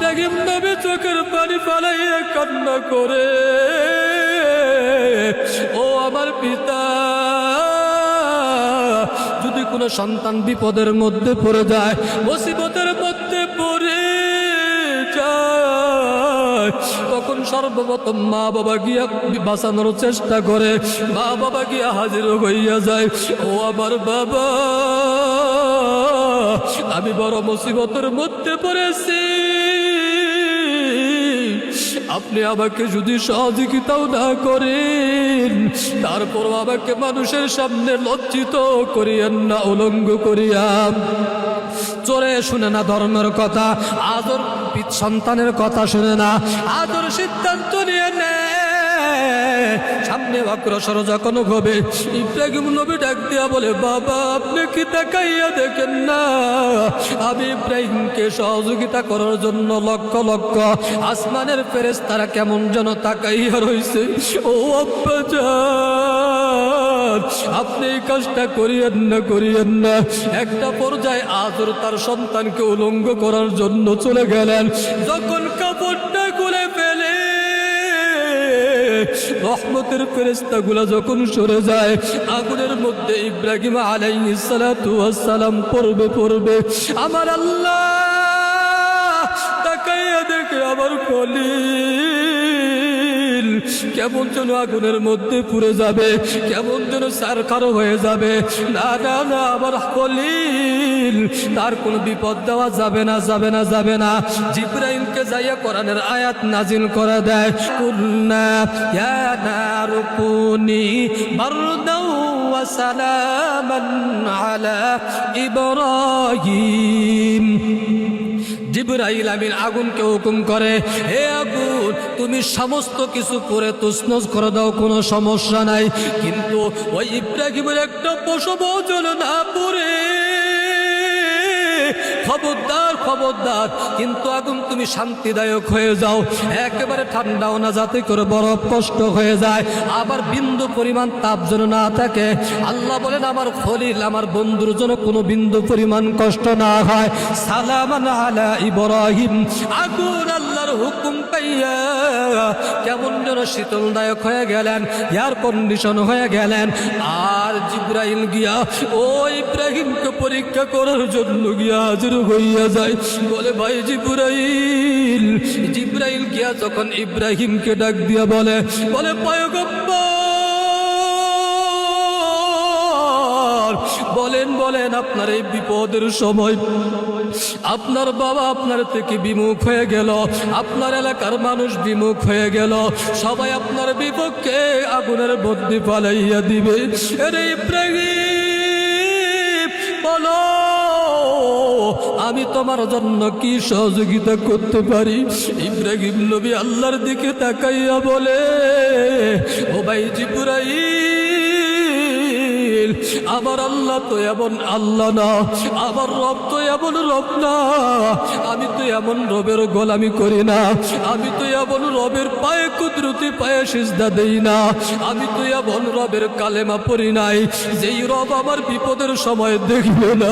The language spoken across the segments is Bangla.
ইব্রাহিম নবী চোখের পানি ফেলাইয়া কান্না করে, ও আমার পিতা, যদি কোনো সন্তান বিপদের মধ্যে পড়ে যায়, মুসিবতের মধ্যে পড়ে যায়, তখন সর্বপ্রথম মা বাবা গিয়া বাঁচানোর চেষ্টা করে, মা বাবা গিয়া হাজির হইয়া যায়। ও আমার বাবা, আমি বড় মুসিবতের মধ্যে পড়েছি, আপনি আমাকে যদি সহযোগিতাও না করেন, তারপর আমাকে মানুষের সামনে লজ্জিত করিয়েন না, উলঙ্গ করিয়া। চোরে শুনে না ধর্মের কথা, আদর সন্তানের কথা শুনে না, আদর সিদ্ধান্ত নিয়ে নেয়। সামনে অগ্রসর যখন হবে, ইব্রাহিম নবী ডাক দিয়া বলে, বাবা আপনি কি তাকাইয়া দেখেন না, আমি ইব্রাহিমকে সহযোগিতা করার জন্য লক্ষ লক্ষ আসমানের ফেরেশতারা কেমন যেন তাকাইয়া রইছে। ও আব্বা জান, আপনি এই কাজটা করিয়েন না, করিয়েন না। একটা পর্যায়ে আদর তার সন্তানকে উলঙ্গ করার জন্য চলে গেলেন। যখন কাপড়টা খুলে ফেলে, রহমতের ফেরেশতাগুলা যখন সরে যায়, আগুনের মধ্যে ইব্রাহিম আলাইহিস সালাতু ওয়াস সালাম পড়বে। আমার আল্লাহ তাকাইয়া দেখে আমার খলিল কেমন যেন আগুনের মধ্যে পুড়ে যাবে, কেমন যেন ছারখার হয়ে যাবে। না না না, আমার খলিল, তার কোনো বিপদ দেওয়া যাবে না, যাবে না, যাবে না। জিবরাইলকে যাইয়া কোরআনের আয়াত নাজিল করে দেয়, কুল্না ইয়া নারু কুনি বারদাও ওয়া সালামান আলা ইব্রাহিম। জিবরাইল আমিন আগুনকে হুকুম করে, হে আগুন, তুমি সমস্ত কিছু করে তুসনস করে দাও, কোনো সমস্যা নাই, কিন্তু ওই ইব্রাহিমের একটা পশম যেন না পড়ে। খবরদার, খবরদার, কিন্তু আগুন তুমি শান্তিদায়ক হয়ে যাও, একেবারে ঠান্ডাও না, যাতে করে বরফ কষ্ট হয়ে যায়, আবার বিন্দু পরিমাণ তাপ যেন না থাকে। আল্লাহ বলেন, আমার খলিল, আমার বন্ধুর জন্য কোনো বিন্দু পরিমাণ কষ্ট না হয়। সালামান আলা ইব্রাহিম। আগুন আল্লাহর হুকুম পাইয়া কেমন যেন শীতলদায়ক হয়ে গেলেন, এয়ার কন্ডিশন হয়ে গেলেন। আর জিবরাইল গিয়া ও ইব্রাহিমকে পরীক্ষা করার জন্য গিয়া হাজির হইয়া যায়। বলে, ভাই জিবরাইল। জিবরাইল গিয়া যখন ইব্রাহিমকে ডাক দিয়া বলে, পয়গম্বর, বলেন বলেন, আপনার এই বিপদের সময় আপনার বাবা আপনার থেকে বিমুখ হয়ে গেল, আপনার এলাকার মানুষ বিমুখ হয়ে গেল, সবাই আপনার বিপক্ষে আগুনের মধ্যে পালাইয়া দিবে। আরে ইব্রাহিম, বলো আমি তোমার জন্য কি সহযোগিতা করতে পারি? ইব্রাহিম নবী আল্লাহর দিকে তাকাইয়া বলে, ও ভাই জিবরাইল, আমার আল্লাহ তো এমন আল্লাহ না, আমার রব তো এমন রব না, আমি তো এমন রবের গোলামি করি না, আমি তো এমন রবের পায়ে কুদরতি পায়ে সিজদা দেই না, আমি তো এমন রবের কালেমা পড়ি নাই যেই রব আমার বিপদের সময় দেখবে না,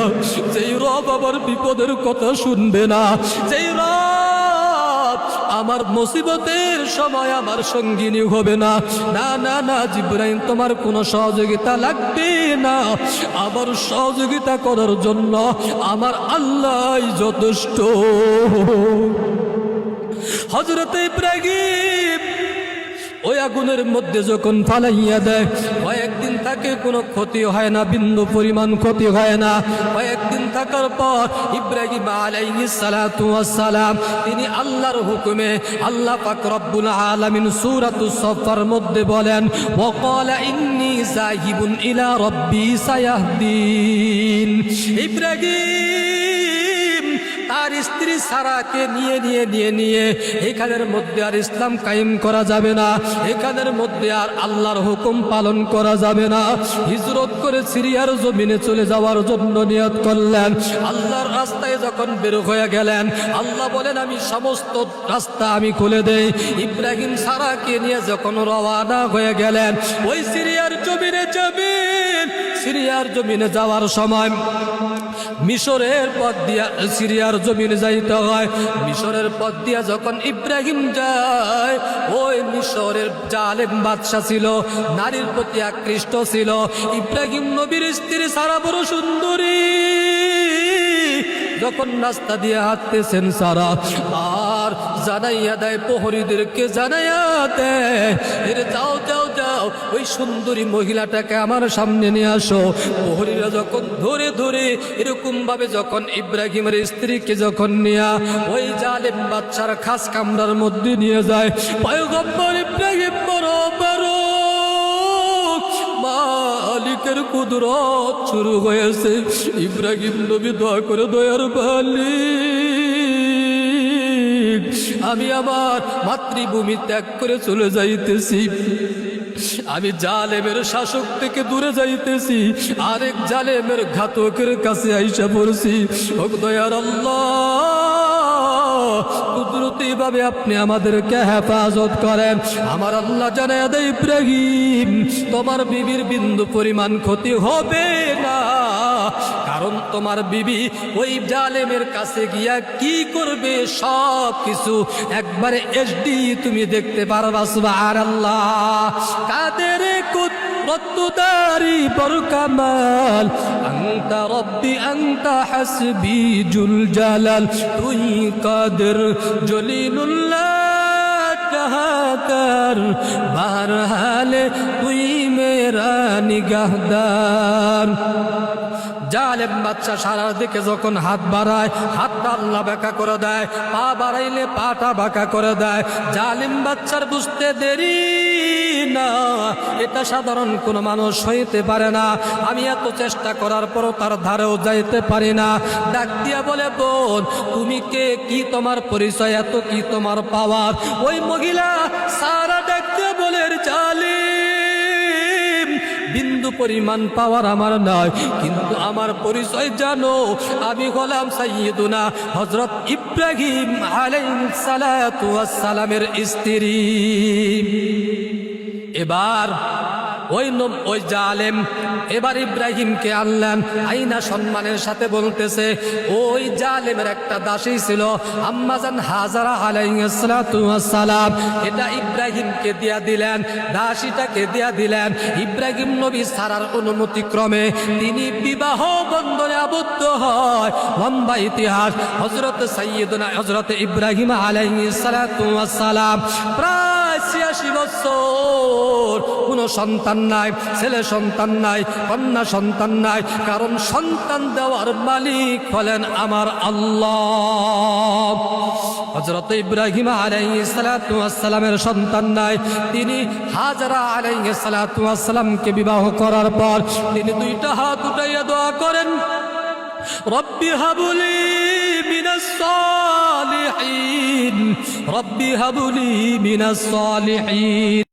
যেই রব আমার বিপদের কথা শুনবে না, যেই রব আমার মুসিবতের সময় আমার সঙ্গিনী হবে না। না না না জিবরাইল, তোমার কোনো সহযোগিতা লাগবে না, আমার সহযোগিতা করার জন্য আমার আল্লাহই যথেষ্ট। হযরত ইব্রাহিম ওই আগুনের মধ্যে যখন ফালাইয়া দেয়, কয়েকদিন তাকে কোনো ক্ষতি হয় না, বিন্দু পরিমাণ ক্ষতি হয় না। কয়েকদিন থাকার পর ইব্রাহিম আলাইহিস সালাতু ওয়াস সালাম তিনি আল্লাহর হুকুমে, আল্লাহ পাক রব্বুল আলামিন সূরাতুস সফফার মধ্যে বলেন, ওয়া ক্বালা ইন্নী যাহিবুন ইলা রাব্বি সায়াহদিন। ইব্রাহিম তার স্ত্রী সারাকে নিয়ে এখানের মধ্যে আর ইসলাম কায়েম করা যাবে না, এখানের মধ্যে আর আল্লাহর হুকুম পালন করা যাবে না। হিজরত করে সিরিয়ার জমিনে চলে যাওয়ার জন্য নিয়ত করলেন। আল্লাহর রাস্তায় যখন বের হয়ে গেলেন, আল্লাহ বলেন, আমি সমস্ত রাস্তা আমি খুলে দেই। ইব্রাহিম সারাকে নিয়ে যখন রওয়ানা হয়ে গেলেন, ওই সিরিয়ার জমিনে যাবেন, সিরিয়ার জমিনে যাওয়ার সময় মিশরের পথ দিয়া সিরিয়ার জমিনে যাইতে হয়। মিশরের পথ দিয়া যখন ইব্রাহিম যায়, ওই মিশরের জালেম বাদশা ছিল, নারীর প্রতি আকৃষ্ট ছিল। ইব্রাহিম নবীর স্ত্রী সারা বড় সুন্দরী, যখন রাস্তা দিয়ে হাঁটতেছেন সারা আর জানাইয়া দেয়, প্রহরীদেরকে জানাইয়া দেয়, এরে যাও যাও যাও, ওই সুন্দরী মহিলাটাকে আমার সামনে নিয়ে আসো। প্রহরীরা যখন ধরে ধরে এরকম ভাবে যখন ইব্রাহিমের স্ত্রীকে যখন নিয়ে ওই জালেম বাদশার খাস কামরার মধ্যে নিয়ে যায়, পয়গম্বর ইব্রাহিম বড় বড় মালিকের কুদরত শুরু হয়েছে। ইব্রাহিম নবী দোয়া করে, দয়ার মালিক, আমি আমার মাতৃভূমি ত্যাগ করে চলে যাইতেছি, আমি জালেমের শাসক থেকে দূরে যাইতেছি, আরেক জালেমের ঘাতকের কাছে আইসা পড়ছি। ও দয়ার আল্লাহ, কুদরতি ভাবে আপনি আমাদেরকে হেফাজত করেন। আমার আল্লাহ জানায় দেয়, ইব্রাহিম তোমার বিবির বিন্দু পরিমাণ ক্ষতি হবে না, কারণ তোমার বিবি ওই জালেমের কাছে গিয়া কি করবে সব কিছু একবারে এসডি তুমি দেখতে পারবা। সুবহানাল্লাহ। কাদের রত্তুদারি বরকামাল, আনতা রব্বি আনতা হাসবি জুল জালাল, তুই কাদের জলিলুল্লাহ কাহাকার, বারহালে তুই মেরা নিগাহদার। জালেম বাদশা সারা দিকে যখন হাত বাড়ায়, হাতটা আল্লাহ বাঁকা করে দেয়, পা বাড়াইলে পাটা বাঁকা করে দেয়। জালেম বাদশার বুঝতে দেরি না, এটা সাধারণ কোনো মানুষ হইতে পারে না। আমি এত চেষ্টা করার পরও তার ধারেও যাইতে পারি না। ডাক দিয়া বলে, বোন তুমি কে, কি তোমার পরিচয়, এত কি তোমার পাওয়ার? ওই মহিলা সারা ডাক দিয়া বলে, জালিম বিন্দু পরিমাণ পাওয়ার আমার নয়, কিন্তু আমার পরিচয় জানো, আমি হলাম সাইয়্যিদুনা হযরত ইব্রাহিম আলাইহিস সালাতু ওয়াস সালামের স্ত্রী। এবার ওই জালেম এবার ইব্রাহিমকে আনলেন, আইনা সম্মানের সাথে বলতেছে, ওই জালেমের একটা দাসী ছিল আম্মাজান হাজারা আলাইহিস সালাতু ওয়াস সালাম, এটা ইব্রাহিমকে দিয়া দিলেন, দাসীটাকে দিয়া দিলেন। ইব্রাহিম নবী সারার অনুমতি ক্রমে তিনি বিবাহ বন্ধনে আবদ্ধ হয়। লম্বা ইতিহাস। হযরত সাইয়্যিদুনা হযরত ইব্রাহিম আলাইহিস সালাতু ওয়াস সালাম প্রায় ৮৬ বছর কোনো সন্তান নাই, ছেলে সন্তান নাই, কন্যা সন্তান নাই, কারণ সন্তান দেওয়ার মালিক হলেন আমার আল্লাহ। হযরত ইব্রাহিম আলাইহিস সালাতু ওয়াস সালামের সন্তান নাই, তিনি হাজারা আলাইহিস সালাতু ওয়াস সালামকে বিবাহ করার পর তিনি দুইটা হাত উঠাইয়া দোয়া করেন, রব্বি হাবুলি মিনাস সালিহিন, রব্বি হাবুলি মিনাস সালিহিন।